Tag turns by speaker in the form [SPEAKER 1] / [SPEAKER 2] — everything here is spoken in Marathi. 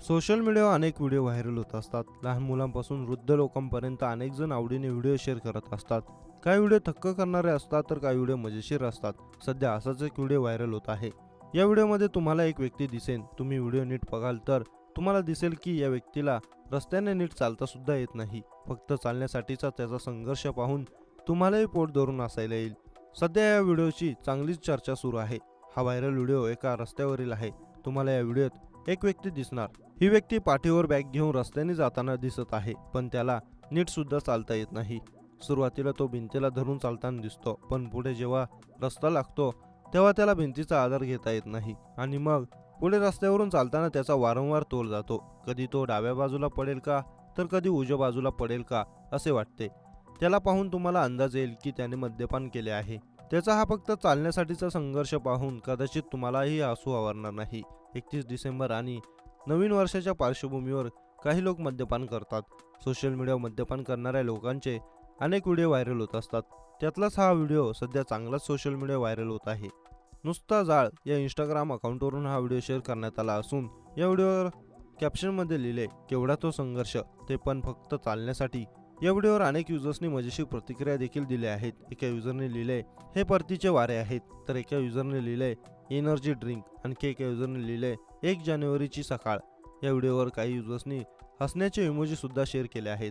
[SPEAKER 1] सोशल मीडियावर अनेक व्हिडिओ व्हायरल होत असतात. लहान मुलांपासून वृद्ध लोकांपर्यंत अनेक जण आवडीने व्हिडिओ शेअर करत असतात. काही व्हिडिओ थक्क करणारे असतात तर काही व्हिडिओ मजेशीर असतात. सध्या असाच एक व्हिडिओ व्हायरल होत आहे. या व्हिडिओमध्ये तुम्हाला एक व्यक्ती दिसेल. तुम्ही व्हिडिओ नीट बघाल तर तुम्हाला दिसेल की या व्यक्तीला रस्त्याने नीट चालता सुद्धा येत नाही. फक्त चालण्यासाठीचा त्याचा संघर्ष पाहून तुम्हालाही पोट धरून असायला येईल. सध्या या व्हिडिओची चांगलीच चर्चा सुरू आहे. हा व्हायरल व्हिडिओ एका रस्त्यावरील आहे. तुम्हाला या व्हिडिओत एक व्यक्ती दिसणार. ही व्यक्ती पाठीवर बॅग घेऊन रस्त्याने जाताना दिसत आहे, पण त्याला नीट सुद्धा चालता येत नाही. सुरुवातीला तो भिंतीला धरून चालताना दिसतो, पण पुढे जेव्हा रस्ता लागतो तेव्हा त्याला भिंतीचा आधार घेता येत नाही आणि मग पुढे रस्त्यावरून चालताना त्याचा वारंवार तोल जातो. कधी तो डाव्या बाजूला पडेल का तर कधी उजव्या बाजूला पडेल का असे वाटते. त्याला पाहून तुम्हाला अंदाज येईल की त्याने मद्यपान केले आहे. त्याचा हा फक्त चालण्यासाठीचा संघर्ष पाहून कदाचित तुम्हालाही हसू आवरणार नाही. 31 डिसेंबर आणि नवीन वर्षाच्या पार्श्वभूमीवर काही लोक मद्यपान करतात. सोशल मीडियावर मद्यपान करणाऱ्या लोकांचे अनेक व्हिडिओ व्हायरल होत असतात. त्यातलाच हा व्हिडिओ सध्या चांगलाच सोशल मीडिया व्हायरल होत आहे. नुसता जाळ या इंस्टाग्राम अकाउंटवरून हा व्हिडिओ शेअर करण्यात आला असून या व्हिडिओवर कॅप्शनमध्ये लिहिले, केवढा तो संघर्ष, ते पण फक्त चालण्यासाठी. या व्हिडिओवर अनेक युजर्सनी मजेशीर प्रतिक्रिया देखील दिल्या आहेत. एका युजरने लिहिले, हे परतीचे वारे आहेत, तर एका युजरने लिहिले एनर्जी ड्रिंक, आणखी एका युजरने लिहिले 1 जानेवारीची सकाळ. या व्हिडिओवर काही युजर्सनी हसण्याचे इमोजी सुद्धा शेअर केले आहेत.